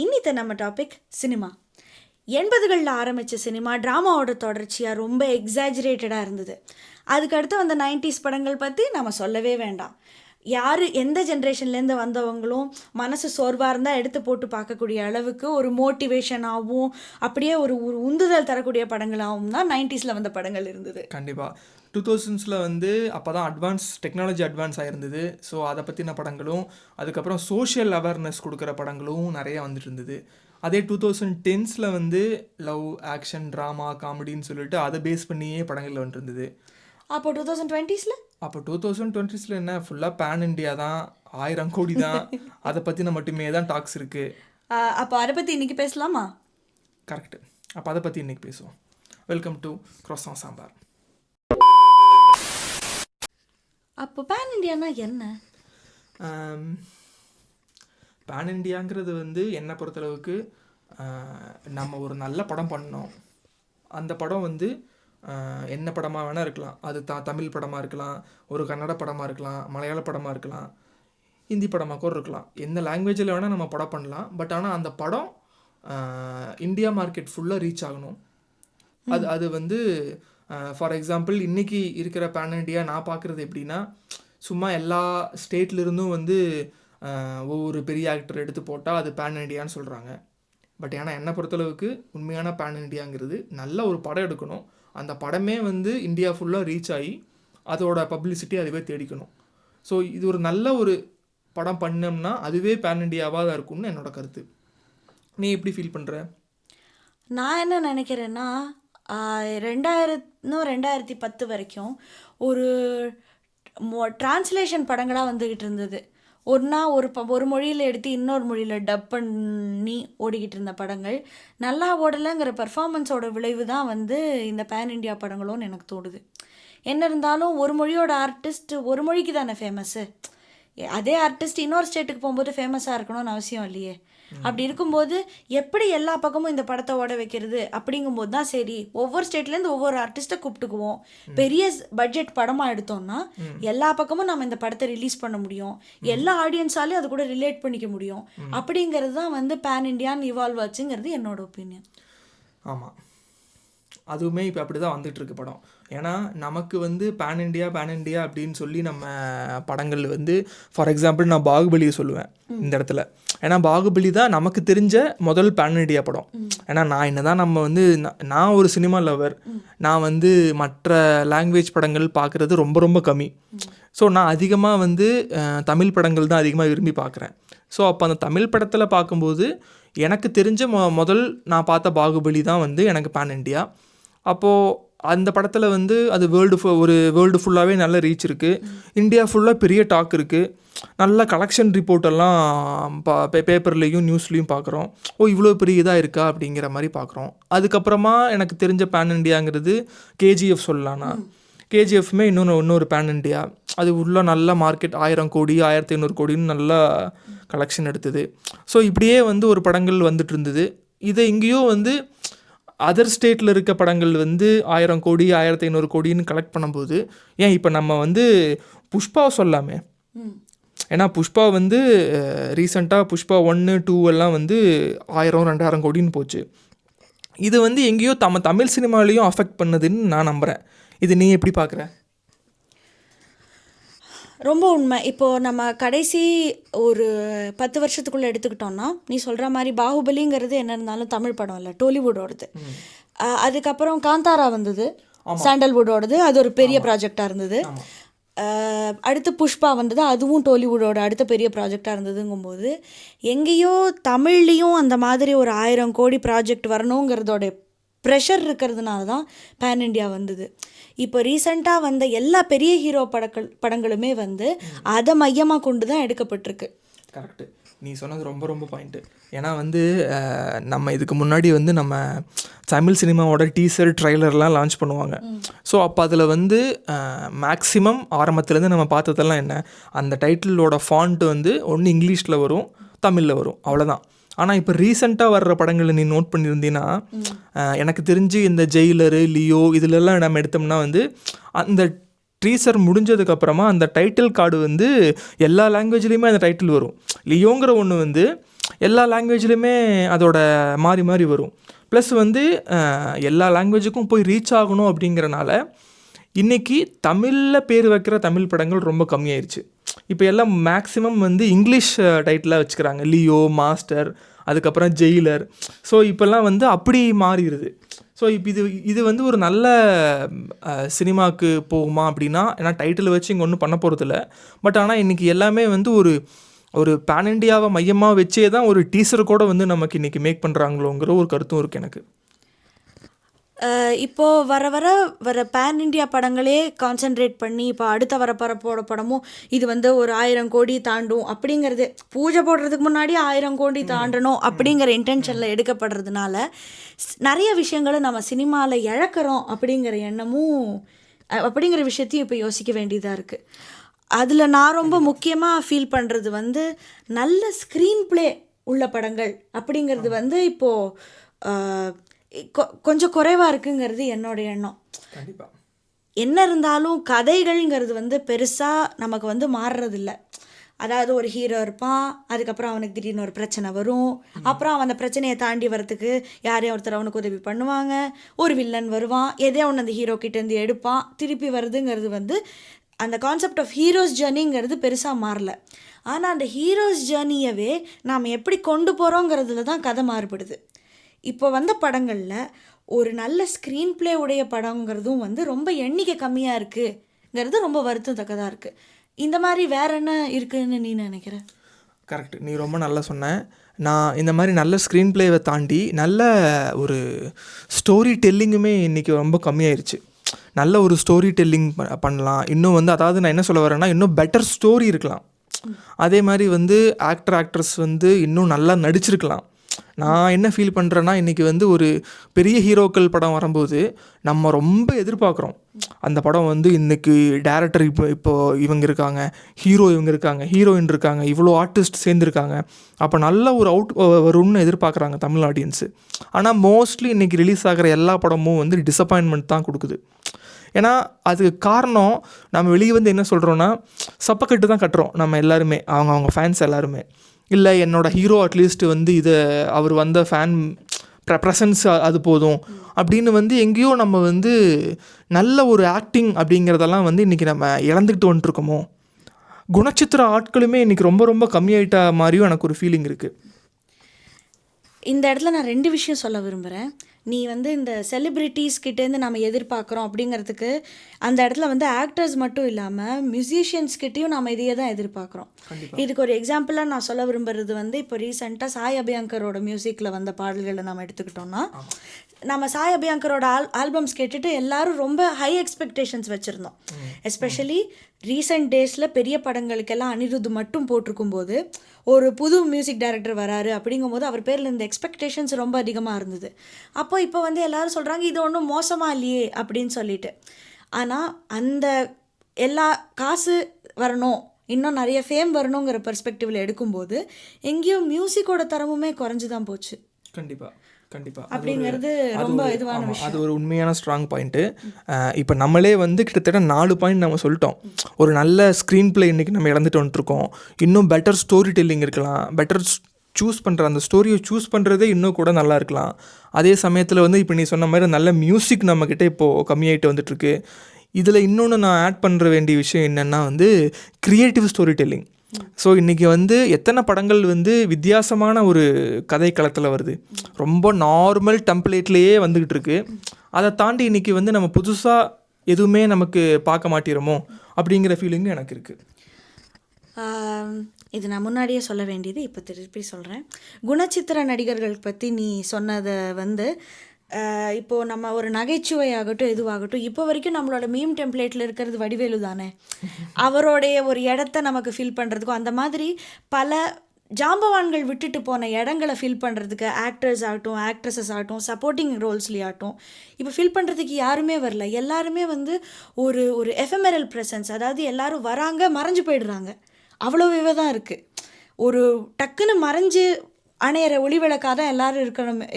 இன்னித்த நம்ம topic cinema. 80களில் ஆரம்பித்த cinema ட்ராமாவோட தொடர்ச்சியாக ரொம்ப எக்ஸாஜரேட்டடாக இருந்தது. அதுக்கடுத்து வந்த 90s படங்கள் பற்றி நம்ம சொல்லவே வேண்டாம். யார் எந்த ஜென்ரேஷன்லேருந்து வந்தவங்களும் மனசு சோர்வாக இருந்தால் எடுத்து போட்டு பார்க்கக்கூடிய அளவுக்கு ஒரு மோட்டிவேஷனாகவும் அப்படியே ஒரு ஒரு உந்துதல் தரக்கூடிய படங்களாகவும் தான் 90s வந்த படங்கள் இருந்தது. கண்டிப்பாக 2000s வந்து அப்போ தான் டெக்னாலஜி அட்வான்ஸ் ஆகிருந்தது. ஸோ அதை பற்றின படங்களும் அதுக்கப்புறம் சோஷியல் அவேர்னஸ் கொடுக்குற படங்களும் நிறையா வந்துட்டு இருந்தது. அதே 2010s வந்து லவ், ஆக்ஷன், ட்ராமா, காமெடின்னு சொல்லிட்டு அதை பேஸ் பண்ணியே படங்கள் வந்துட்டு இருந்தது. அப்போ 2020s அப்போ 2020s என்ன ஃபுல்லாக பேன் இண்டியா தான், 1000 கோடி தான், அதை பற்றின மட்டுமே தான் டாக்ஸ் இருக்குது. அப்போ அதை பற்றி இன்றைக்கி பேசலாமா? கரெக்டு. அப்போ அதை பற்றி இன்றைக்கி பேசுவோம். Welcome to croissant sambar. அப்போ பேன் இண்டியானா என்ன? பேன் இண்டியாங்கிறது வந்து என்னை பொறுத்தளவுக்கு நம்ம ஒரு நல்ல படம் பண்ணோம். அந்த படம் வந்து என்ன படமாக வேணால் இருக்கலாம். அது தமிழ் படமாக இருக்கலாம், ஒரு கன்னட படமாக இருக்கலாம், மலையாள படமாக இருக்கலாம், ஹிந்தி படமாக கூட இருக்கலாம். எந்த லாங்குவேஜில் வேணால் நம்ம படம் பண்ணலாம். பட் ஆனால் அந்த படம் இந்தியா மார்க்கெட் ஃபுல்லாக ரீச் ஆகணும். அது வந்து ஃபார் எக்ஸாம்பிள் இன்றைக்கி இருக்கிற பேன் இண்டியா நான் பார்க்குறது எப்படின்னா, சும்மா எல்லா ஸ்டேட்லேருந்தும் வந்து ஒவ்வொரு பெரிய ஆக்டர் எடுத்து போட்டால் அது பேன் இண்டியான்னு சொல்கிறாங்க. பட் ஏன்னா என்னை பொறுத்தளவுக்கு உண்மையான பேன் இண்டியாங்கிறது நல்ல ஒரு படம் எடுக்கணும். அந்த படமே வந்து இந்தியா ஃபுல்லாக ரீச் ஆகி அதோட பப்ளிசிட்டி அதுவே தேடிக்கணும். ஸோ இது ஒரு நல்ல ஒரு படம் பண்ணோம்னா அதுவே பேன் இண்டியாவாக தான் இருக்கும்னு என்னோட கருத்து. நீ எப்படி ஃபீல் பண்ணுற? நான் என்ன நினைக்கிறேன்னா, 2010 வரைக்கும் ஒரு டிரான்ஸ்லேஷன் படங்களாக வந்துக்கிட்டு இருந்தது. ஒரு மொழியில் எடுத்து இன்னொரு மொழியில் டப் பண்ணி ஓடிக்கிட்டு இருந்த படங்கள் நல்லா ஓடலைங்கிற பர்ஃபார்மன்ஸோட விளைவு தான் வந்து இந்த பேன் இண்டியா படங்களும்னு எனக்கு தோணுது. என்ன இருந்தாலும் ஒரு மொழியோட ஆர்டிஸ்ட் ஒரு மொழிக்கு தானே ஃபேமஸ்ஸு. அதே ஆர்டிஸ்ட் இன்னொரு ஸ்டேட்டுக்கு போகும்போது ஃபேமஸாக இருக்கணும்னு அவசியம் இல்லையே. அப்படி இருக்கும்போது எப்படி எல்லா பக்கமும் இந்த படத்தை ஓட வைக்கிறது அப்படிங்கும்போது தான் சரி ஒவ்வொரு ஸ்டேட்லேருந்து ஒவ்வொரு ஆர்டிஸ்ட்டை கூப்பிட்டுக்குவோம். பெரிய பட்ஜெட் படமாக எடுத்தோம்னா எல்லா பக்கமும் நம்ம இந்த படத்தை ரிலீஸ் பண்ண முடியும், எல்லா ஆடியன்ஸாலையும் அது கூட ரிலேட் பண்ணிக்க முடியும். அப்படிங்கிறது தான் வந்து பேன் இண்டியான்னு இவால்வ் ஆச்சுங்கிறது என்னோட ஒப்பீனியன். ஆமாம், அதுவுமே இப்போ அப்படி தான் வந்துட்டுருக்கு படம். ஏன்னா நமக்கு வந்து பேன் இண்டியா அப்படின்னு சொல்லி நம்ம படங்கள் வந்து ஃபார் எக்ஸாம்பிள் நான் பாகுபலியை சொல்லுவேன் இந்த இடத்துல. ஏன்னா பாகுபலி தான் நமக்கு தெரிஞ்ச முதல் பேன் இண்டியா படம். ஏன்னா நான் என்ன தான் நம்ம வந்து நான் ஒரு சினிமா லவர், நான் வந்து மற்ற லாங்குவேஜ் படங்கள் பார்க்குறது ரொம்ப ரொம்ப கம்மி. ஸோ நான் அதிகமாக வந்து தமிழ் படங்கள் தான் அதிகமாக விரும்பி பார்க்குறேன். ஸோ அப்போ அந்த தமிழ் படத்தில் பார்க்கும்போது எனக்கு தெரிஞ்ச முதல் நான் பார்த்த பாகுபலி தான் வந்து எனக்கு பேன் இண்டியா. அப்போது அந்த படத்தில் வந்து அது வேர்ல்டு ஃபுல்லாகவே நல்ல ரீச் இருக்குது. இந்தியா ஃபுல்லாக பெரிய டாக் இருக்குது. நல்ல கலெக்ஷன் ரிப்போர்ட்டெல்லாம் பேப்பர்லேயும் நியூஸ்லேயும் பார்க்குறோம். இவ்வளோ பெரிய இதாக இருக்கா அப்படிங்கிற மாதிரி பார்க்குறோம். அதுக்கப்புறமா எனக்கு தெரிஞ்ச பேன் இண்டியாங்கிறது கேஜிஎஃப் சொல்லலாம்னா, கேஜிஎஃப்மே இன்னொரு பேன் இண்டியா. அது உள்ள நல்ல மார்க்கெட் 1000 கோடி 1500 கோடின்னு நல்லா கலெக்ஷன் எடுத்தது. ஸோ இப்படியே வந்து ஒரு படங்கள் வந்துட்டு இருந்தது. இதை இங்கேயோ வந்து அதர் ஸ்டேட்டில் இருக்க படங்கள் வந்து 1000 கோடி 1500 கோடின்னு கலெக்ட் பண்ணும்போது ஏன் இப்போ நம்ம வந்து புஷ்பா சொல்லாமே. ஏன்னா புஷ்பா வந்து ரீசெண்டாக புஷ்பா 1, 2 எல்லாம் வந்து 1000-2000 கோடின்னு போச்சு. இது வந்து எங்கேயோ தமிழ் சினிமாலேயும் அஃபெக்ட் பண்ணுதுன்னு நான் நம்புகிறேன். இது நீ எப்படி பார்க்குற? ரொம்ப உண்மை. இப்போது நம்ம கடைசி ஒரு 10 வருஷத்துக்குள்ளே எடுத்துக்கிட்டோம்னா நீ சொல்கிற மாதிரி பாகுபலிங்கிறது என்ன இருந்தாலும் தமிழ் படம் இல்லை, டோலிவுட்டோடது. அதுக்கப்புறம் காந்தாரா வந்தது, சாண்டல்வுட்டோடது. அது ஒரு பெரிய ப்ராஜெக்டாக இருந்தது. அடுத்து புஷ்பா வந்தது, அதுவும் டோலிவுட்டோட அடுத்த பெரிய ப்ராஜெக்டாக இருந்ததுங்கும்போது எங்கேயோ தமிழ்லேயும் அந்த மாதிரி ஒரு 1000 கோடி ப்ராஜெக்ட் வரணுங்கிறதோட ப்ரெஷர் இருக்கிறதுனால தான் பேன் இண்டியா வந்தது. இப்போ ரீசெண்டாக வந்த எல்லா பெரிய ஹீரோ படங்களுமே வந்து அதை மையமாக கொண்டு தான் எடுக்கப்பட்டிருக்கு. கரெக்டு, நீ சொன்னது ரொம்ப ரொம்ப பாயிண்ட்டு. ஏன்னா வந்து நம்ம இதுக்கு முன்னாடி வந்து நம்ம தமிழ் சினிமாவோட டீசர் ட்ரைலர்லாம் லான்ச் பண்ணுவாங்க. ஸோ அப்போ அதில் வந்து மேக்ஸிமம் ஆரம்பத்துலேருந்து நம்ம பார்த்ததெல்லாம் என்ன, அந்த டைட்டிலோட ஃபாண்ட் வந்து ஒன்று இங்கிலீஷில் வரும், தமிழில் வரும், அவ்வளோதான். ஆனால் இப்போ ரீசெண்டாக வர்ற படங்களை நீ நோட் பண்ணியிருந்தீங்கன்னா எனக்கு தெரிஞ்சு இந்த ஜெயிலரு, லியோ இதிலெல்லாம் நம்ம எடுத்தோம்னா வந்து அந்த ட்ரீசர் முடிஞ்சதுக்கப்புறமா அந்த டைட்டில் கார்டு வந்து எல்லா லாங்குவேஜ்லேயுமே அந்த டைட்டில் வரும். லியோங்கிற ஒன்று வந்து எல்லா லாங்குவேஜ்லையுமே அதோட மாறி மாறி வரும். ப்ளஸ் வந்து எல்லா லாங்குவேஜுக்கும் போய் ரீச் ஆகணும் அப்படிங்கிறனால இன்றைக்கி தமிழில் பேர் வைக்கிற தமிழ் படங்கள் ரொம்ப கம்மியாயிருச்சு. இப்போ எல்லாம் மேக்ஸிமம் வந்து இங்கிலீஷ் டைட்டிலாக வச்சுக்கிறாங்க. லியோ, மாஸ்டர், அதுக்கப்புறம் ஜெயிலர். ஸோ இப்போல்லாம் வந்து அப்படி மாறிடுது. ஸோ இப்போ இது வந்து ஒரு நல்ல சினிமாவுக்கு போகுமா அப்படின்னா, ஏன்னா டைட்டில் வச்சு இங்கே ஒன்றும் பண்ண போகிறதில்ல. பட் ஆனால் இன்றைக்கி எல்லாமே வந்து ஒரு பேன் இண்டியாவை மையமாக வச்சே தான் ஒரு டீசர் கூட வந்து நமக்கு இன்றைக்கி மேக் பண்ணுறாங்களோங்கிற ஒரு கருத்தும் இருக்குது எனக்கு. இப்போது வர பேன் இண்டியா படங்களே கான்சென்ட்ரேட் பண்ணி இப்போ அடுத்த வர பரப்போட படமும் இது வந்து ஒரு 1000 கோடி தாண்டும் அப்படிங்கிறது, பூஜை போடுறதுக்கு முன்னாடி 1000 கோடி தாண்டணும் அப்படிங்கிற இன்டென்ஷனில் எடுக்கப்படுறதுனால நிறைய விஷயங்களை நம்ம சினிமாவில் இழக்கிறோம் அப்படிங்கிற எண்ணமும் அப்படிங்கிற விஷயத்தையும் இப்போ யோசிக்க வேண்டியதாக இருக்குது. அதில் நான் ரொம்ப முக்கியமாக ஃபீல் பண்ணுறது வந்து நல்ல ஸ்க்ரீன் ப்ளே உள்ள படங்கள் அப்படிங்கிறது வந்து இப்போது கொஞ்சம் குறைவாக இருக்குங்கிறது என்னோட எண்ணம். கண்டிப்பாக என்ன இருந்தாலும் கதைகள்ங்கிறது வந்து பெருசாக நமக்கு வந்து மாறுறதில்ல. அதாவது ஒரு ஹீரோ இருப்பான், அதுக்கப்புறம் அவனுக்கு திடீர்னு ஒரு பிரச்சனை வரும், அப்புறம் அவன் அந்த பிரச்சனையை தாண்டி வரத்துக்கு யாரையும் ஒருத்தர் அவனுக்கு உதவி பண்ணுவாங்க, ஒரு வில்லன் வருவான், எதையோ ஒன்று அந்த ஹீரோ கிட்டேருந்து எடுப்பான், திருப்பி வருதுங்கிறது வந்து அந்த கான்செப்ட் ஆஃப் ஹீரோஸ் ஜர்னிங்கிறது பெருசாக மாறல. ஆனால் அந்த ஹீரோஸ் ஜர்னியவே நாம் எப்படி கொண்டு போகிறோங்கிறதுல தான் கதை மாறுபடுது. இப்போ வந்த படங்களில் ஒரு நல்ல ஸ்க்ரீன் ப்ளே உடைய படங்கிறதும் வந்து ரொம்ப எண்ணிக்கை கம்மியாக இருக்குங்கிறது ரொம்ப வருத்தத்தக்கதாக இருக்குது. இந்த மாதிரி வேற என்ன இருக்குதுன்னு நீ நினைக்கிற? கரெக்ட், நீ ரொம்ப நல்லா சொன்ன. நான் இந்த மாதிரி நல்ல ஸ்க்ரீன் ப்ளேவை தாண்டி நல்ல ஒரு ஸ்டோரி டெல்லிங்குமே இன்றைக்கி ரொம்ப கம்மியாயிருச்சு. நல்ல ஒரு ஸ்டோரி டெல்லிங் பண்ணலாம். இன்னும் வந்து அதாவது நான் என்ன சொல்ல வரேன்னா, இன்னும் பெட்டர் ஸ்டோரி இருக்கலாம். அதே மாதிரி வந்து ஆக்ட்ரஸ் வந்து இன்னும் நல்லா நடிச்சிருக்கலாம். நான் என்ன ஃபீல் பண்ணுறேன்னா, இன்றைக்கி வந்து ஒரு பெரிய ஹீரோக்கள் படம் வரும்போது நம்ம ரொம்ப எதிர்பார்க்குறோம். அந்த படம் வந்து இன்றைக்கி டேரக்டர் இப்போது இவங்க இருக்காங்க, ஹீரோ இவங்க இருக்காங்க, ஹீரோயின் இருக்காங்க, இவ்வளோ ஆர்டிஸ்ட் சேர்ந்துருக்காங்க, அப்போ நல்ல ஒரு அவுட் வரும்னு எதிர்பார்க்குறாங்க தமிழ் ஆடியன்ஸு. ஆனால் மோஸ்ட்லி இன்றைக்கி ரிலீஸ் ஆகிற எல்லா படமும் வந்து டிசப்பாயின்மெண்ட் தான் கொடுக்குது. ஏன்னா அதுக்கு காரணம் நம்ம வெளியே வந்து என்ன சொல்கிறோன்னா, சப்பக்கட்டு தான் கட்டுறோம் நம்ம எல்லாருமே, அவங்க ஃபேன்ஸ் எல்லாருமே. இல்லை என்னோடய ஹீரோ அட்லீஸ்ட் வந்து இதை அவர் வந்த ஃபேன் ப்ரெசன்ஸ் அது போதும் அப்படின்னு வந்து எங்கேயோ நம்ம வந்து நல்ல ஒரு ஆக்டிங் அப்படிங்கிறதெல்லாம் வந்து இன்றைக்கி நம்ம இழந்துக்கிட்டு வந்துட்டுருக்கோமோ. குணச்சித்திர ஆட்களுமே இன்றைக்கி ரொம்ப ரொம்ப கம்மியாயிட்ட மாதிரியும் எனக்கு ஒரு ஃபீலிங் இருக்குது. இந்த இடத்துல நான் 2 விஷயம் சொல்ல விரும்புகிறேன். நீ வந்து இந்த செலிப்ரிட்டிஸ் கிட்டேருந்து நம்ம எதிர்பார்க்குறோம் அப்படிங்கிறதுக்கு அந்த இடத்துல வந்து ஆக்டர்ஸ் மட்டும் இல்லாமல் மியூசிஷியன்ஸ்கிட்டையும் நம்ம இதையே தான் எதிர்பார்க்குறோம். இதுக்கு ஒரு எக்ஸாம்பிளாக நான் சொல்ல விரும்புகிறது வந்து இப்போ ரீசெண்டாக சாய் அபியங்கரோட மியூசிக்கில் வந்த பாடல்களை நம்ம எடுத்துக்கிட்டோம்னா, நம்ம சாய் அபியங்கரோட ஆல்பம்ஸ் கேட்டுட்டு எல்லாரும் ரொம்ப ஹை எக்ஸ்பெக்டேஷன்ஸ் வச்சுருந்தோம். எஸ்பெஷலி ரீசெண்ட் டேஸில் பெரிய படங்களுக்கெல்லாம் அனிருத் மட்டும் போட்டிருக்கும் போது ஒரு புது மியூசிக் டைரக்டர் வராரு அப்படிங்கும்போது அவர் பேரில் இந்த எக்ஸ்பெக்டேஷன்ஸ் ரொம்ப அதிகமாக இருந்தது. அப்போ இப்போ வந்து எல்லோரும் சொல்கிறாங்க இது ஒன்றும் மோசமாக இல்லையே அப்படின்னு சொல்லிட்டு. ஆனால் அந்த எல்லா காசு வரணும், இன்னும் நிறைய ஃபேம் வரணுங்கிற பெர்ஸ்பெக்டிவில் எடுக்கும்போது எங்கேயோ மியூசிக்கோட தரமுமே குறைஞ்சி தான் போச்சு. கண்டிப்பாக அப்படிங்கிறது ரொம்ப இதுவான விஷயம். அது ஒரு உண்மையான ஸ்ட்ராங் பாயிண்ட்டு. இப்போ நம்மளே வந்து கிட்டத்தட்ட 4 பாயிண்ட் நம்ம சொல்லிட்டோம். ஒரு நல்ல ஸ்க்ரீன் ப்ளே இன்றைக்கி நம்ம இழந்துட்டு வந்துட்டுருக்கோம். இன்னும் பெட்டர் ஸ்டோரி டெல்லிங் இருக்கலாம், பெட்டர் சூஸ் பண்ணுற அந்த ஸ்டோரியை சூஸ் பண்ணுறதே இன்னும் கூட நல்லா இருக்கலாம். அதே சமயத்தில் வந்து இப்போ நீ சொன்ன மாதிரி நல்ல மியூசிக் நம்மக்கிட்ட இப்போது கம்மியாயிட்டு வந்துட்டுருக்கு. இதில் இன்னொன்று நான் ஆட் பண்ணுற வேண்டிய விஷயம் என்னென்னா வந்து க்ரியேட்டிவ் ஸ்டோரி டெல்லிங். ஸோ இன்றைக்கி வந்து எத்தனை படங்கள் வந்து வித்தியாசமான ஒரு கதை களத்தில் வருது, ரொம்ப நார்மல் டெம்ப்ளேட்லேயே வந்துக்கிட்டு இருக்கு. அதை தாண்டி இன்றைக்கி வந்து நம்ம புதுசாக எதுவுமே நமக்கு பார்க்க மாட்டேறோமோ அப்படிங்கிற ஃபீலிங் எனக்கு இருக்குது. இது நான் முன்னாடியே சொல்ல வேண்டியது இப்போ திருப்பி சொல்கிறேன். குணச்சித்திர நடிகர்கள் பற்றி நீ சொன்னதை வந்து இப்போது நம்ம ஒரு நகைச்சுவை ஆகட்டும் எதுவாகட்டும் இப்போ வரைக்கும் நம்மளோட மீம் டெம்ப்ளேட்டில் இருக்கிறது வடிவேலு தானே. அவருடைய ஒரு இடத்த நமக்கு ஃபில் பண்ணுறதுக்கும் அந்த மாதிரி பல ஜாம்பவான்கள் விட்டுட்டு போன இடங்களை ஃபில் பண்ணுறதுக்கு ஆக்டர்ஸ் ஆகட்டும் ஆக்ட்ரஸஸ் ஆகட்டும் சப்போர்ட்டிங் ரோல்ஸ்லேயாகட்டும் இப்போ ஃபில் பண்ணுறதுக்கு யாருமே வரல. எல்லாருமே வந்து ஒரு ஒரு எஃபெமெரல் ப்ரெசன்ஸ், அதாவது எல்லாரும் வராங்க மறைஞ்சு போயிடுறாங்க, அவ்வளோவே தான் இருக்குது. ஒரு டக்குன்னு மறைஞ்சு அணையிற ஒளி விளக்காக தான் எல்லோரும்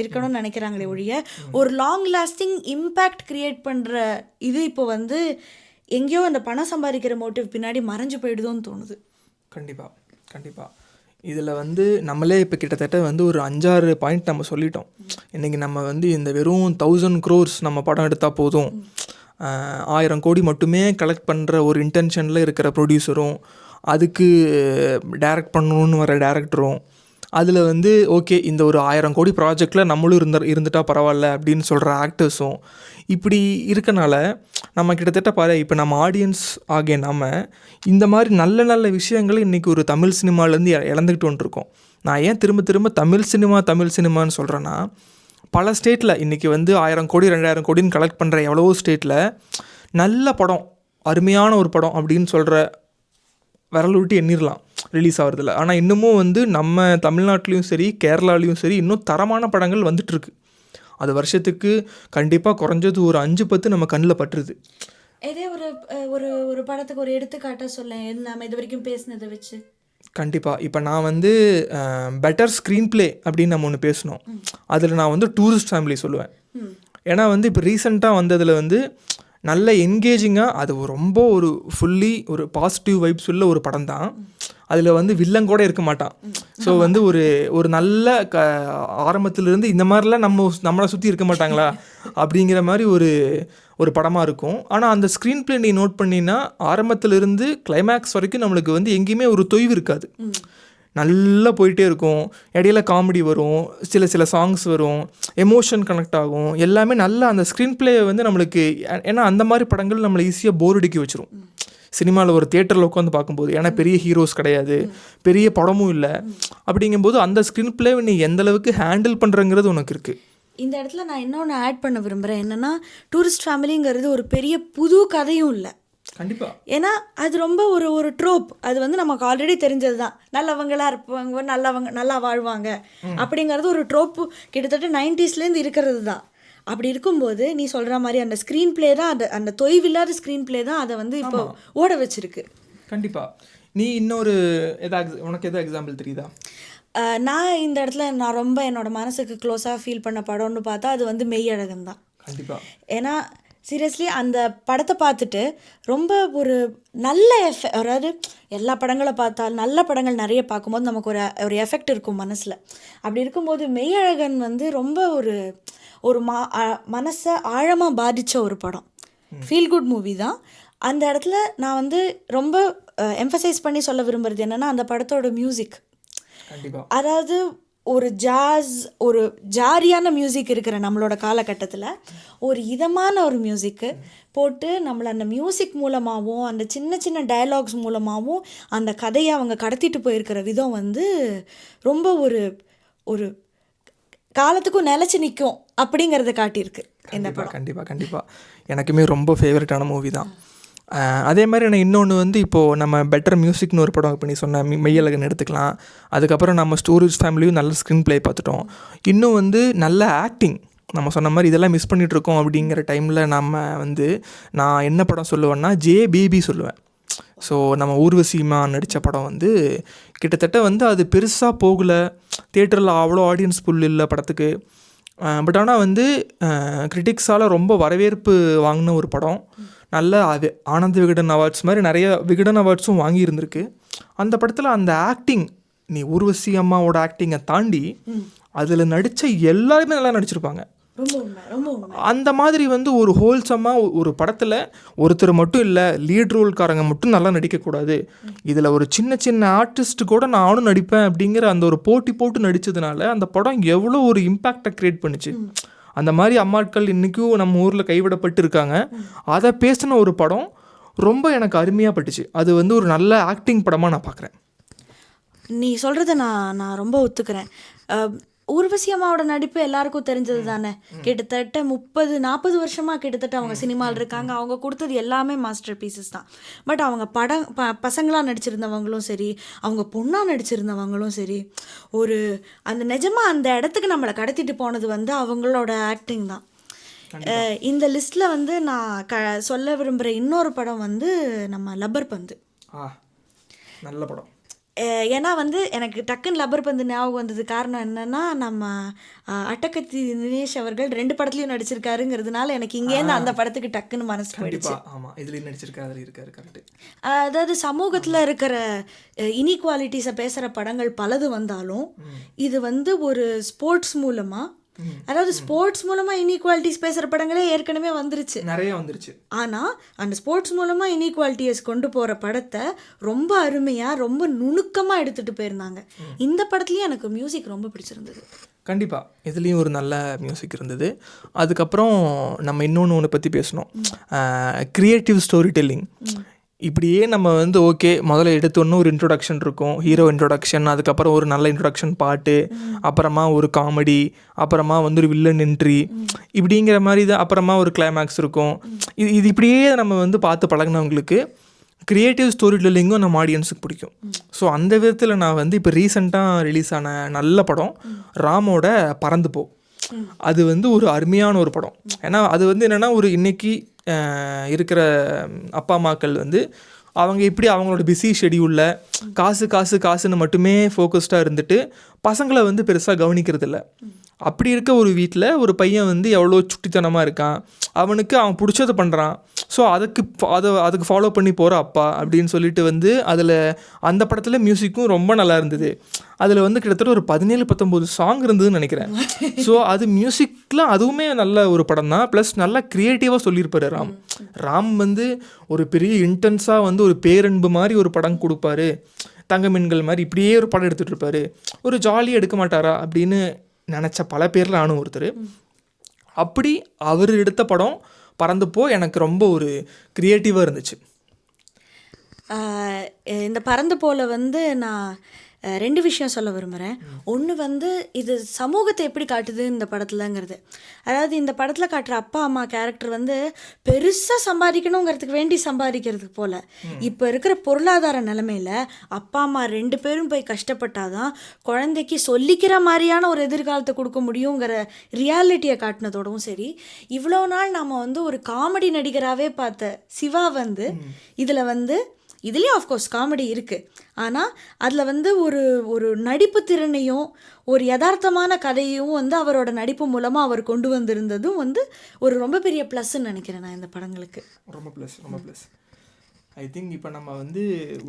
இருக்கணும்னு நினைக்கிறாங்களே ஒழிய ஒரு லாங் லாஸ்டிங் இம்பேக்ட் க்ரியேட் பண்ணுற இது இப்போ வந்து எங்கேயோ அந்த பணம் சம்பாதிக்கிற மோட்டிவ் பின்னாடி மறைஞ்சு போயிடுதோன்னு தோணுது. கண்டிப்பாக இதில் வந்து நம்மளே இப்போ கிட்டத்தட்ட வந்து ஒரு 5-6 பாயிண்ட் நம்ம சொல்லிட்டோம். இன்றைக்கி நம்ம வந்து இந்த வெறும் 1000 crores நம்ம படம் எடுத்தால் போதும், 1000 கோடி மட்டுமே கலெக்ட் பண்ணுற ஒரு இன்டென்ஷனில் இருக்கிற ப்ரொடியூசரும், அதுக்கு டைரக்ட் பண்ணணுன்னு வர டேரக்டரும், அதில் வந்து ஓகே இந்த ஒரு 1000 கோடி ப்ராஜெக்டில் நம்மளும் இருந்துட்டால் பரவாயில்ல அப்படின்னு சொல்கிற ஆக்டர்ஸும் இப்படி இருக்கனால நம்ம கிட்டத்தட்ட பாரு இப்போ நம்ம ஆடியன்ஸ் ஆகிய நம்ம இந்த மாதிரி நல்ல நல்ல விஷயங்களை இன்றைக்கி ஒரு தமிழ் சினிமாலேருந்து இழந்துக்கிட்டு வந்துருக்கோம். நான் ஏன் திரும்ப திரும்ப தமிழ் சினிமான்னு சொல்கிறேன்னா, பல ஸ்டேட்டில் இன்றைக்கி வந்து 1000 கோடி 2000 கோடின்னு கலெக்ட் பண்ணுற எவ்வளவோ ஸ்டேட்டில் நல்ல படம், அருமையான ஒரு படம் அப்படின்னு சொல்கிற விரல் விட்டு எண்ணிடலாம் ரிலீஸ் ஆகிறதுல. ஆனால் இன்னமும் வந்து நம்ம தமிழ்நாட்டிலையும் சரி கேரளாலையும் சரி இன்னும் தரமான படங்கள் வந்துட்டுருக்கு. அது வருஷத்துக்கு கண்டிப்பாக குறைஞ்சது ஒரு 5-10 நம்ம கண்ணில் பட்டுருது. இதே ஒரு ஒரு ஒரு படத்துக்கு ஒரு எடுத்துக்காட்டாக சொல்ல, நம்ம இது வரைக்கும் பேசினதை வச்சு. கண்டிப்பாக இப்போ நான் வந்து பெட்டர் ஸ்க்ரீன் ப்ளே அப்படின்னு நம்ம ஒன்று பேசணும். அதில் நான் வந்து டூரிஸ்ட் ஃபேமிலி சொல்லுவேன். ஏன்னா வந்து இப்போ ரீசெண்டாக வந்ததில் வந்து நல்ல என்கேஜிங்காக, அது ரொம்ப ஒரு ஃபுல்லி ஒரு பாசிட்டிவ் வைப்ஸ் உள்ள ஒரு படம் தான். அதில் வந்து வில்லன் கூட இருக்க மாட்டான். ஸோ வந்து ஒரு நல்ல ஆரம்பத்திலேருந்து இந்த மாதிரிலாம் நம்மளை சுற்றி இருக்க மாட்டாங்களா அப்படிங்கிற மாதிரி ஒரு படமாக இருக்கும். ஆனால் அந்த ஸ்க்ரீன் ப்ளே நீ நோட் பண்ணினா ஆரம்பத்திலிருந்து கிளைமேக்ஸ் வரைக்கும் நம்மளுக்கு வந்து எங்கேயுமே ஒரு தொய்வு இருக்காது. நல்லா போயிட்டே இருக்கும். இடையில காமெடி வரும், சில சாங்ஸ் வரும், எமோஷன் கனெக்ட் ஆகும், எல்லாமே நல்லா அந்த ஸ்க்ரீன் ப்ளே வந்து நம்மளுக்கு. ஏன்னா அந்த மாதிரி படங்கள் நம்மளை ஈஸியாக போர் அடிக்க வச்சிரும் சினிமாவில் ஒரு தியேட்டரில் உட்காந்து பார்க்கும்போது. ஏன்னா பெரிய ஹீரோஸ் கிடையாது, பெரிய படமும் இல்லை. அப்படிங்கும்போது அந்த ஸ்க்ரீன் ப்ளேவை நீ எந்தளவுக்கு ஹேண்டில் பண்ணுறங்கிறது உனக்கு இருக்குது. இந்த இடத்துல நான் இன்னொன்று ஆட் பண்ண விரும்புகிறேன். என்னென்னா, டூரிஸ்ட் ஃபேமிலிங்கிறது ஒரு பெரிய புது கதையும் இல்லை. கண்டிப்பாக. ஏன்னா அது ரொம்ப ஒரு ட்ரோப். அது வந்து நமக்கு ஆல்ரெடி தெரிஞ்சது தான். நல்லவங்களாக இருப்பாங்க, நல்லா வாழ்வாங்க அப்படிங்கிறது ஒரு ட்ரோப்பு கிட்டத்தட்ட 90sலேருந்து இருக்கிறது தான். அப்படி இருக்கும்போது நீ சொல்கிற மாதிரி அந்த ஸ்க்ரீன் ப்ளே தான், அந்த தொய்வில்லாத ஸ்க்ரீன் ப்ளே தான் அதை வந்து இப்போ ஓட வச்சிருக்கு. கண்டிப்பாக. நீ இன்னொரு உனக்கு எதாவது எக்ஸாம்பிள் தெரியுதா? நான் இந்த இடத்துல நான் ரொம்ப என்னோட மனசுக்கு க்ளோஸாக ஃபீல் பண்ண படம்னு பார்த்தா அது வந்து மெய்யழகன் தான். கண்டிப்பாக. ஏன்னா சீரியஸ்லி அந்த படத்தை பார்த்துட்டு ரொம்ப ஒரு நல்ல அதாவது எல்லா படங்களை பார்த்தால் நல்ல படங்கள் நிறைய பார்க்கும்போது நமக்கு ஒரு எஃபெக்ட் இருக்கும் மனசில். அப்படி இருக்கும்போது மெய்யழகன் வந்து ரொம்ப ஒரு மனசை ஆழமாக பாதித்த ஒரு படம். ஃபீல் குட் மூவி தான். அந்த இடத்துல நான் வந்து ரொம்ப எம்ஃபசைஸ் பண்ணி சொல்ல விரும்புகிறது என்னென்னா, அந்த படத்தோட மியூசிக். அதாவது ஒரு ஜாரியான மியூசிக் இருக்கிற நம்மளோட காலகட்டத்தில் ஒரு இதமான ஒரு மியூசிக்கு போட்டு நம்மளை அந்த மியூசிக் மூலமாகவும் அந்த சின்ன சின்ன டயலாக்ஸ் மூலமாகவும் அந்த கதையை அவங்க கடத்திட்டு போயிருக்கிற விதம் வந்து ரொம்ப ஒரு காலத்துக்கும் நிலச்சி நிற்கும் அப்படிங்கிறத காட்டியிருக்கு இந்த படம். கண்டிப்பாக எனக்குமே ரொம்ப ஃபேவரட்டான மூவி தான். அதே மாதிரி நான் இன்னொன்று வந்து இப்போது நம்ம பெட்டர் மியூசிக்னு ஒரு படம் இப்போ நீ சொன்ன மெய்யழகன் எடுத்துக்கலாம். அதுக்கப்புறம் நம்ம டூரிஸ்ட் ஃபேமிலியும் நல்ல ஸ்க்ரீன் ப்ளே பார்த்துட்டோம். இன்னும் வந்து நல்ல ஆக்டிங் நம்ம சொன்ன மாதிரி இதெல்லாம் மிஸ் பண்ணிகிட்ருக்கோம். அப்படிங்கிற டைமில் நான் என்ன படம் சொல்லுவேன்னா JBB சொல்லுவேன். ஸோ நம்ம ஊர்வசிமா நடித்த படம் வந்து கிட்டத்தட்ட வந்து அது பெருசாக போகலை, தியேட்டரில் அவ்வளோ ஆடியன்ஸ் புல் இல்லை படத்துக்கு. பட் ஆனால் வந்து கிரிட்டிக்ஸால் ரொம்ப வரவேற்பு வாங்கின ஒரு படம். நல்ல அது ஆனந்த விகடன் அவார்ட்ஸ் மாதிரி நிறைய விகடன் அவார்ட்ஸும் வாங்கியிருந்திருக்கு. அந்த படத்தில் அந்த ஆக்டிங், நீ ஊர்வசி அம்மாவோட ஆக்டிங்கை தாண்டி அதில் நடித்த எல்லாருமே நல்லா நடிச்சிருப்பாங்க. அந்த மாதிரி வந்து ஒரு ஹோல்சமாக ஒரு படத்தில் ஒருத்தர் மட்டும் இல்லை, லீட் ரோல்காரங்க மட்டும் நல்லா நடிக்கக்கூடாது, இதில் ஒரு சின்ன சின்ன ஆர்டிஸ்ட் கூட நானும் நடிப்பேன் அப்படிங்கிற அந்த ஒரு போட்டு நடித்ததுனால அந்த படம் எவ்வளோ ஒரு இம்பேக்டை க்ரியேட் பண்ணிச்சு. அந்த மாதிரி அம்மாட்கள் இன்றைக்கும் நம்ம ஊரில் கைவிடப்பட்டு இருக்காங்க. அதை பேசின ஒரு படம் ரொம்ப எனக்கு அருமையாக பட்டுச்சு. அது வந்து ஒரு நல்ல ஆக்டிங் படமாக நான் பார்க்குறேன். நீ சொல்கிறத நான் ரொம்ப ஒத்துக்கிறேன். ஊர்வசி அம்மாவோட நடிப்பு எல்லாருக்கும் தெரிஞ்சது தானே. கிட்டத்தட்ட 30-40 வருஷமாக கிட்டத்தட்ட அவங்க சினிமாவில் இருக்காங்க. அவங்க கொடுத்தது எல்லாமே மாஸ்டர் பீசஸ் தான். பட் அவங்க பசங்களாக நடிச்சிருந்தவங்களும் சரி, அவங்க பொண்ணாக நடிச்சிருந்தவங்களும் சரி, அந்த நிஜமாக அந்த இடத்துக்கு நம்மளை கடத்திட்டு போனது வந்து அவங்களோட ஆக்டிங் தான். இந்த லிஸ்ட்டில் வந்து நான் சொல்ல விரும்புகிற இன்னொரு படம் வந்து நம்ம லப்பர் பந்து. நல்ல படம். ஏன்னா வந்து எனக்கு டக்குன்னு லப்பர் பந்து ஞாபகம் வந்தது காரணம் என்னன்னா நம்ம அட்டகத்தி தினேஷ் அவர்கள் 2 படத்துலையும் நடிச்சிருக்காருங்கிறதுனால எனக்கு இங்கேருந்து அந்த படத்துக்கு டக்குன்னு மனசு போயிடுச்சு. ஆமாம், இதுலேயும் நடிச்சிருக்காரு, அதில் இருக்காரு. கரெக்டு. அதாவது சமூகத்தில் இருக்கிற இனீக்வாலிட்டிஸை பேசுகிற படங்கள் பலது வந்தாலும் இது வந்து ஒரு ஸ்போர்ட்ஸ் மூலமாக, அதாவது ஸ்போர்ட்ஸ் மூலமாக இனீக்வாலிட்டிஸ் பேசுகிற படங்களே ஏற்கனவே வந்துருச்சு, நிறைய வந்துருச்சு. ஆனால் அந்த ஸ்போர்ட்ஸ் மூலமாக இனீக்வாலிட்டிஸ் கொண்டு போகிற படத்தை ரொம்ப அருமையாக ரொம்ப நுணுக்கமாக எடுத்துகிட்டு போயிருந்தாங்க. இந்த படத்துலேயும் எனக்கு மியூசிக் ரொம்ப பிடிச்சிருந்தது. கண்டிப்பாக இதுலேயும் ஒரு நல்ல மியூசிக் இருந்தது. அதுக்கப்புறம் நம்ம இன்னொன்று பற்றி பேசணும், க்ரியேட்டிவ் ஸ்டோரி டெல்லிங். இப்படியே நம்ம வந்து ஓகே முதல்ல எடுத்தோன்னு ஒரு இன்ட்ரொடக்ஷன் இருக்கும், ஹீரோ இன்ட்ரொடக்ஷன், அதுக்கப்புறம் ஒரு நல்ல இன்ட்ரொடக்ஷன் பாட்டு, அப்புறமா ஒரு காமெடி, அப்புறமா வந்து ஒரு வில்லன் என்ட்ரி, இப்படிங்கிற மாதிரி தான், அப்புறமா ஒரு கிளைமேக்ஸ் இருக்கும். இது இப்படியே நம்ம வந்து பார்த்து பழகினவங்களுக்கு க்ரியேட்டிவ் ஸ்டோரி டெல்லிங்கும் நம்ம ஆடியன்ஸுக்கு பிடிக்கும். ஸோ அந்த விதத்தில் நான் வந்து இப்போ ரீசெண்டாக ரிலீஸ் ஆன நல்ல படம் ராமோட பறந்து போ. அது வந்து ஒரு அருமையான ஒரு படம். ஏன்னா அது வந்து என்னென்னா ஒரு இன்னைக்கு இருக்கிற அப்பா அம்மாக்கள் வந்து அவங்க இப்படி அவங்களோட பிஸி ஷெடியூலில் காசுன்னு மட்டுமே ஃபோக்கஸ்டாக இருந்துட்டு பசங்களை வந்து பெருசாக கவனிக்கிறதில்ல. அப்படி இருக்க ஒரு வீட்டில் ஒரு பையன் வந்து எவ்வளோ சுட்டித்தனமாக இருக்கான், அவனுக்கு அவன் பிடிச்சதை பண்ணுறான். ஸோ அதுக்கு ஃபாலோ பண்ணி போகிற அப்பா அப்படின்னு சொல்லிட்டு வந்து அதில் அந்த படத்தில் மியூசிக்கும் ரொம்ப நல்லா இருந்தது. அதில் வந்து கிட்டத்தட்ட ஒரு 17-19 சாங் இருந்ததுன்னு நினைக்கிறேன். ஸோ அது மியூசிக்கில் அதுவுமே நல்ல ஒரு படம் தான். ப்ளஸ் நல்லா க்ரியேட்டிவாக சொல்லியிருப்பார் ராம் வந்து ஒரு பெரிய இன்டென்ஸாக வந்து ஒரு பேரன்பு மாதிரி ஒரு படம் கொடுப்பாரு, தங்க மீன்கள் மாதிரி இப்படியே ஒரு படம் எடுத்துகிட்டு இருப்பார். ஒரு ஜாலியாக எடுக்க மாட்டாரா அப்படின்னு நினச்ச பல பேரில் நானும் ஒருத்தர். அப்படி அவர் எடுத்த படம் பறந்துப்போ எனக்கு ரொம்ப ஒரு க்ரியேட்டிவாக இருந்துச்சு. இந்த பறந்து போல வந்து நான் 2 விஷயம் சொல்ல விரும்புகிறேன். ஒன்று வந்து இது சமூகத்தை எப்படி காட்டுது இந்த படத்துலங்கிறது. அதாவது இந்த படத்தில் காட்டுற அப்பா அம்மா கேரக்டர் வந்து பெருசாக சம்பாதிக்கணுங்கிறதுக்கு வேண்டி சம்பாதிக்கிறதுக்கு போல். இப்போ இருக்கிற பொருளாதார நிலைமையில் அப்பா அம்மா 2 பேரும் போய் கஷ்டப்பட்டாதான் குழந்தைக்கு சொல்லிக்கிற மாதிரியான ஒரு எதிர்காலத்தை கொடுக்க முடியுங்கிற ரியாலிட்டியை காட்டினதோடவும் சரி, இவ்வளோ நாள் நாம் வந்து ஒரு காமெடி நடிகராகவே பார்த்த சிவா வந்து இதில் வந்து இதுலேயும் ஆஃப்கோர்ஸ் காமெடி இருக்குது, ஆனால் அதில் வந்து ஒரு நடிப்பு திறனையும் ஒரு யதார்த்தமான கதையும் வந்து அவரோட நடிப்பு மூலமாக அவர் கொண்டு வந்திருந்ததும் வந்து ஒரு ரொம்ப பெரிய ப்ளஸ்ன்னு நினைக்கிறேன் நான் இந்த படங்களுக்கு. ரொம்ப ப்ளஸ். ஐ திங்க் இப்போ நம்ம வந்து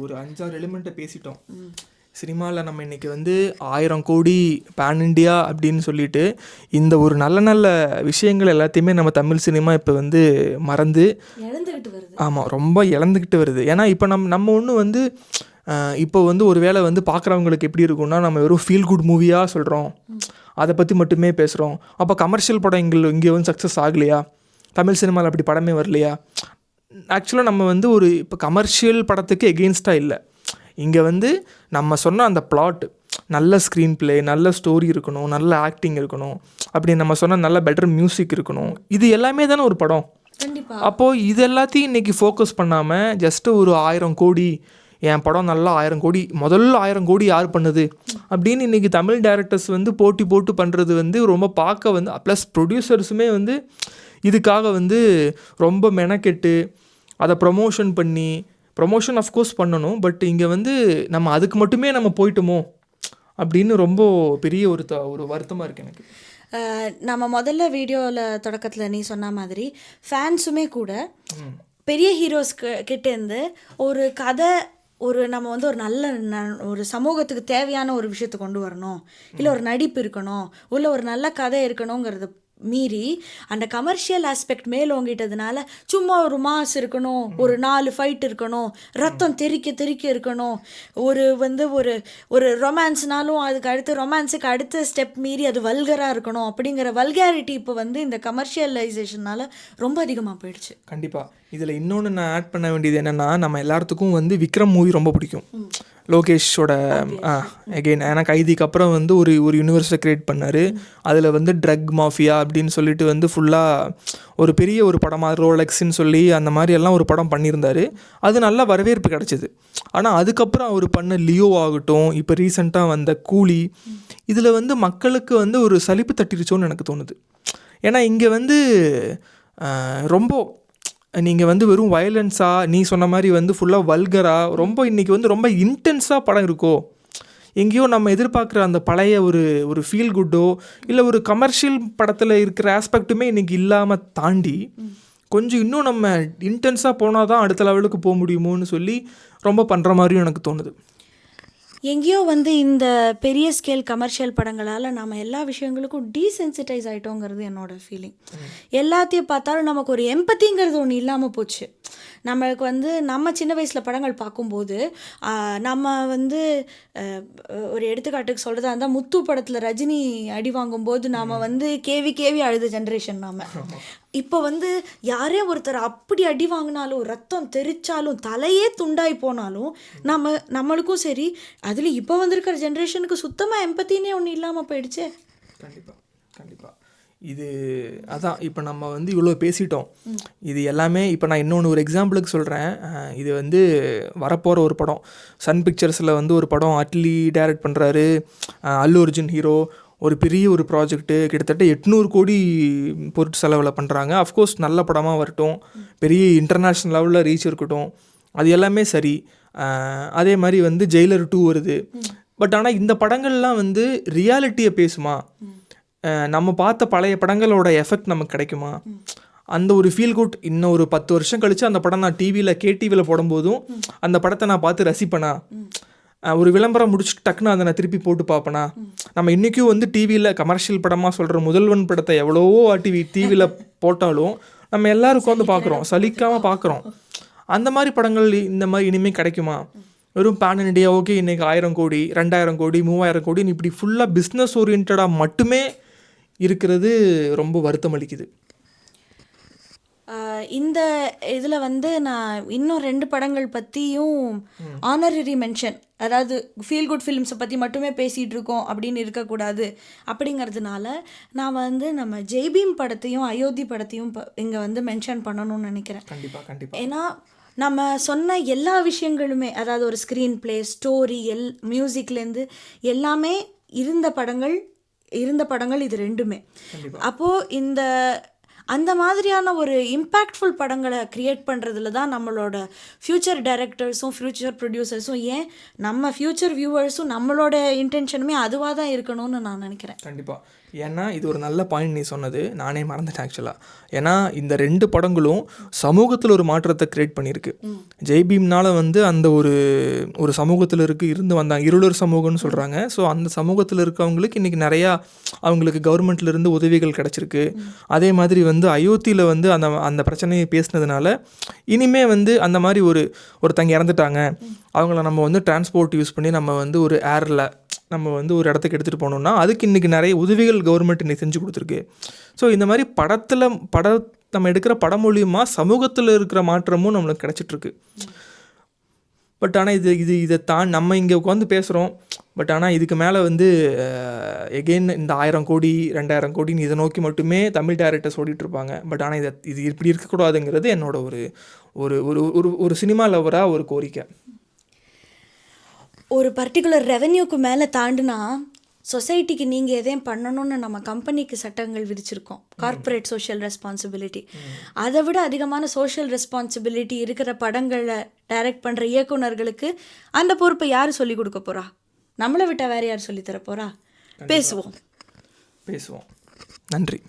ஒரு 5-6 எலிமெண்ட்டை பேசிட்டோம். சினிமாவில் நம்ம இன்றைக்கி வந்து 1000 கோடி பேன் இண்டியா அப்படின்னு சொல்லிட்டு இந்த ஒரு நல்ல நல்ல விஷயங்கள் எல்லாத்தையுமே நம்ம தமிழ் சினிமா இப்போ வந்து மறந்து இழந்துக்கிட்டு வருது. ஆமாம், ரொம்ப இழந்துக்கிட்டு வருது. ஏன்னா இப்போ நம்ம ஒன்று வந்து இப்போ வந்து ஒரு வேளை வந்து பார்க்குறவங்களுக்கு எப்படி இருக்கும்னா, நம்ம வெறும் ஃபீல் குட் மூவியாக சொல்கிறோம், அதை பற்றி மட்டுமே பேசுகிறோம். அப்போ கமர்ஷியல் படம் இங்கே வந்து சக்ஸஸ் ஆகலையா, தமிழ் சினிமாவில் அப்படி படமே வரலையா? ஆக்சுவலாக நம்ம வந்து ஒரு இப்போ கமர்ஷியல் படத்துக்கு எகெயின்ஸ்டாக இல்லை. இங்கே வந்து நம்ம சொன்ன அந்த பிளாட், நல்ல ஸ்க்ரீன் பிளே, நல்ல ஸ்டோரி இருக்கணும், நல்ல ஆக்டிங் இருக்கணும், அப்படி நம்ம சொன்ன நல்ல பெட்டர் மியூசிக் இருக்கணும், இது எல்லாமே தானே ஒரு படம். அப்போது இது எல்லாத்தையும் இன்றைக்கி ஃபோக்கஸ் பண்ணாமல் ஜஸ்ட்டு ஒரு 1000 கோடி என் படம் நல்லா 1000 கோடி, முதல்ல 1000 கோடி யார் பண்ணுது அப்படின்னு இன்றைக்கி தமிழ் டைரக்டர்ஸ் வந்து போட்டு பண்ணுறது வந்து ரொம்ப பார்க்க வந்து, ப்ளஸ் ப்ரொடியூசர்ஸுமே வந்து இதுக்காக வந்து ரொம்ப மெனக்கெட்டு அதை ப்ரொமோஷன் ஆஃப்கோர்ஸ் பண்ணணும். பட் இங்கே வந்து நம்ம அதுக்கு மட்டுமே நம்ம போயிட்டோமோ அப்படின்னு ரொம்ப பெரிய ஒரு வருத்தமாக இருக்குது எனக்கு. நம்ம முதல்ல வீடியோவில் தொடக்கத்தில் நீ சொன்ன மாதிரி ஃபேன்ஸுமே கூட பெரிய ஹீரோஸ் கிட்டேருந்து ஒரு கதை, நம்ம வந்து ஒரு நல்ல ஒரு சமூகத்துக்கு தேவையான ஒரு விஷயத்தை கொண்டு வரணும், இல்லை ஒரு நடிப்பு இருக்கணும், இல்லை ஒரு நல்ல கதை இருக்கணுங்கிறத மீறி அந்த கமர்ஷியல் ஆஸ்பெக்ட் மேலோங்கிட்டதுனால சும்மா ஒரு மாஸ் இருக்கணும், ஒரு 4 ஃபைட் இருக்கணும், ரத்தம் தெறிக்க இருக்கணும், ஒரு ரொமான்ஸ்னாலும் அதுக்கு அடுத்து ரொமான்ஸுக்கு அடுத்த ஸ்டெப் மீறி அது வல்கராக இருக்கணும், அப்படிங்கிற வல்காரிட்டி இப்போ வந்து இந்த கமர்ஷியலைசேஷனால் ரொம்ப அதிகமாக போயிடுச்சு. கண்டிப்பாக. இதில் இன்னொன்று நான் ஆட் பண்ண வேண்டியது என்னென்னா, நம்ம எல்லாத்துக்கும் வந்து விக்ரம் மூவி ரொம்ப பிடிக்கும், லோகேஷோட. அகெயின் ஏன்னா கைதிக்கு அப்புறம் வந்து ஒரு யூனிவர்ஸை க்ரியேட் பண்ணார். அதில் வந்து ட்ரக் மாஃபியா அப்படின்னு சொல்லிட்டு வந்து ஃபுல்லாக ஒரு பெரிய ஒரு படமாக ரோலெக்ஸ்ன்னு சொல்லி அந்த மாதிரி எல்லாம் ஒரு படம் பண்ணியிருந்தார். அது நல்ல வரவேற்பு கிடச்சிது. ஆனால் அதுக்கப்புறம் அவர் பண்ண லியோ ஆகட்டும், இப்போ ரீசெண்டாக வந்த கூலி, இதில் வந்து மக்களுக்கு வந்து ஒரு சலிப்பு தட்டிருச்சோன்னு எனக்கு தோணுது. ஏன்னா இங்கே வந்து ரொம்ப நீங்கள் வந்து வெறும் வயலன்ஸாக நீ சொன்ன மாதிரி வந்து ஃபுல்லாக வல்கராக ரொம்ப இன்றைக்கி வந்து ரொம்ப இன்டென்ஸாக படம் இருக்கோ, எங்கேயோ நம்ம எதிர்பார்க்குற அந்த பழைய ஒரு ஃபீல் குட்டோ இல்லை ஒரு கமர்ஷியல் படத்தில் இருக்கிற ஆஸ்பெக்ட்டுமே இன்றைக்கி இல்லாமல் தாண்டி கொஞ்சம் இன்னும் நம்ம இன்டென்ஸாக போனால் தான் அடுத்த லெவலுக்கு போக முடியுமோன்னு சொல்லி ரொம்ப பண்ணுற மாதிரியும் எனக்கு தோணுது. எங்கேயோ வந்து இந்த பெரிய ஸ்கேல் கமர்ஷியல் படங்களால் நம்ம எல்லா விஷயங்களுக்கும் டீசென்சிட்டைஸ் ஆகிட்டோங்கிறது என்னோட ஃபீலிங். எல்லாத்தையும் பார்த்தாலும் நமக்கு ஒரு எம்பத்திங்கிறது ஒன்று இல்லாமல் போச்சு. நம்மளுக்கு வந்து நம்ம சின்ன வயசில் படங்கள் பார்க்கும்போது நம்ம வந்து ஒரு எடுத்துக்காட்டுக்கு சொல்கிறதா இருந்தால் முத்து படத்தில் ரஜினி அடி வாங்கும்போது நாம் வந்து கேவி கேவி அழுத ஜென்ரேஷன் நாம். இப்போ வந்து யாரே ஒருத்தர் அப்படி அடி வாங்கினாலும் ரத்தம் தெரிச்சாலும் தலையே துண்டாய் போனாலும் நம்மளுக்கும் சரி, அதில் இப்போ வந்திருக்கிற ஜென்ரேஷனுக்கு சுத்தமாக எம்பத்தினே ஒன்று இல்லாமல் போயிடுச்சு. கண்டிப்பாக கண்டிப்பாக இது அதான் இப்போ நம்ம வந்து இவ்வளோ பேசிட்டோம். இது எல்லாமே இப்போ நான் இன்னொன்று ஒரு எக்ஸாம்பிளுக்கு சொல்கிறேன். இது வந்து வரப்போகிற ஒரு படம், சன் பிக்சர்ஸில் வந்து ஒரு படம் அட்லி டைரக்ட் பண்ணுறாரு. அல்லு அர்ஜுன் ஹீரோ, ஒரு பெரிய ஒரு ப்ராஜெக்ட்டு, கிட்டத்தட்ட 800 கோடி பொருட் செலவில் பண்ணுறாங்க. அஃப்கோர்ஸ் நல்ல படமாக வரட்டும், பெரிய இன்டர்நேஷ்னல் லெவலில் ரீச் இருக்கட்டும், அது எல்லாமே சரி. அதே மாதிரி வந்து ஜெயிலர் 2 வருது. பட் ஆனால் இந்த படங்கள்லாம் வந்து ரியாலிட்டியை பேசுமா, நம்ம பார்த்த பழைய படங்களோட எஃபெக்ட் நமக்கு கிடைக்குமா, அந்த ஒரு ஃபீல் குட் இன்னும் ஒரு 10 வருஷம் கழித்து அந்த படம் நான் கேடிவியில் போடும்போதும் அந்த படத்தை நான் பார்த்து ரசிப்பேனா, ஒரு விளம்பரம் முடிச்சுட்டு டக்குன்னு அதை நான் திருப்பி போட்டு பார்ப்பேனா. நம்ம இன்றைக்கும் வந்து டிவியில் கமர்ஷியல் படமாக சொல்கிற முதல்வன் படத்தை எவ்வளவோ டிவியில் போட்டாலும் நம்ம எல்லாருக்கும் வந்து பார்க்குறோம், சலிக்காமல் பார்க்குறோம். அந்த மாதிரி படங்கள் இந்த மாதிரி இனிமேல் கிடைக்குமா? வெறும் பேன் இண்டியா, ஓகே இன்றைக்கி 1000 கோடி 2000 கோடி 3000 கோடின்னு இப்படி ஃபுல்லாக பிஸ்னஸ் ஓரியன்டாக மட்டுமே இருக்கிறது ரொம்ப வருத்தம் அளிக்குது. இந்த இதில் வந்து நான் இன்னும் 2 படங்கள் பற்றியும் ஆனரரி மென்ஷன், அதாவது ஃபீல் குட் ஃபிலிம்ஸை பற்றி மட்டுமே பேசிகிட்டு இருக்கோம் அப்படின்னு இருக்கக்கூடாது அப்படிங்கிறதுனால நான் வந்து நம்ம ஜெய்பீம் படத்தையும் அயோத்தி படத்தையும் இங்கே வந்து மென்ஷன் பண்ணணும்னு நினைக்கிறேன். கண்டிப்பாக கண்டிப்பாக. ஏன்னா நம்ம சொன்ன எல்லா விஷயங்களுமே, அதாவது ஒரு ஸ்க்ரீன் பிளே, ஸ்டோரி, மியூசிக்லேருந்து எல்லாமே இருந்த படங்கள் இது 2மே. அப்போது அந்த மாதிரியான ஒரு இம்பேக்ட்ஃபுல் படங்களை க்ரியேட் பண்ணுறதுல தான் நம்மளோட ஃப்யூச்சர் டைரக்டர்ஸும் ஃப்யூச்சர் ப்ரொடியூசர்ஸும், ஏன் நம்ம ஃப்யூச்சர் வியூவர்ஸும் நம்மளோட இன்டென்ஷனுமே அதுவாக தான் இருக்கணும்னு நான் நினைக்கிறேன். கண்டிப்பாக. ஏன்னா இது ஒரு நல்ல பாயிண்ட் நீ சொன்னது, நானே மறந்துட்டேன் ஆக்சுவலாக. ஏன்னா இந்த 2 படங்களும் சமூகத்தில் ஒரு மாற்றத்தை க்ரியேட் பண்ணியிருக்கு. ஜெய்பீம்னால் வந்து அந்த ஒரு சமூகத்தில் இருந்து வந்தாங்க, இருளர் சமூகம்னு சொல்கிறாங்க. ஸோ அந்த சமூகத்தில் இருக்கவங்களுக்கு இன்றைக்கி நிறையா அவங்களுக்கு கவர்மெண்ட்லேருந்து உதவிகள் கிடச்சிருக்கு. அதே மாதிரி வந்து அயோத்தியில் வந்து அந்த பிரச்சனையை பேசினதுனால இனிமே வந்து அந்த மாதிரி ஒருத்தங்க இறந்துட்டாங்க, அவங்கள நம்ம வந்து டிரான்ஸ்போர்ட் யூஸ் பண்ணி நம்ம வந்து ஒரு ஏரில் நம்ம வந்து ஒரு இடத்துக்கு எடுத்துகிட்டு போனோம்னா அதுக்கு இன்றைக்கி நிறைய உதவிகள் கவர்மெண்ட் இன்றைக்கி செஞ்சு கொடுத்துருக்கு. ஸோ இந்த மாதிரி நம்ம எடுக்கிற படம் மூலியமாக சமூகத்தில் இருக்கிற மாற்றமும் நம்மளுக்கு கிடச்சிட்ருக்கு. பட் ஆனால் இதை நம்ம இங்கே உட்காந்து பேசுகிறோம். பட் ஆனால் இதுக்கு மேலே வந்து எகெயின் இந்த 1000 கோடி 2000 கோடின்னு இதை நோக்கி மட்டுமே தமிழ் டைரக்டர்ஸ் ஓடிட்டுருப்பாங்க. பட் ஆனால் இது இப்படி இருக்கக்கூடாதுங்கிறது என்னோட ஒரு சினிமா லவராக ஒரு கோரிக்கை. ஒரு பர்டிகுலர் ரெவென்யூக்கு மேலே தாண்டினா சொசைட்டிக்கு நீங்கள் எதையும் பண்ணணும்னு நம்ம கம்பெனிக்கு சட்டங்கள் விதிச்சிருக்கோம், கார்ப்பரேட் சோஷியல் ரெஸ்பான்சிபிலிட்டி. அதை விட அதிகமான சோஷியல் ரெஸ்பான்சிபிலிட்டி இருக்கிற படங்களை டைரக்ட் பண்ணுற இயக்குனர்களுக்கு அந்த பொறுப்பை யார் சொல்லிக் கொடுக்க போகிறா? நம்மளை விட்டால் வேறு யார் சொல்லித்தர போகிறா? பேசுவோம். நன்றி.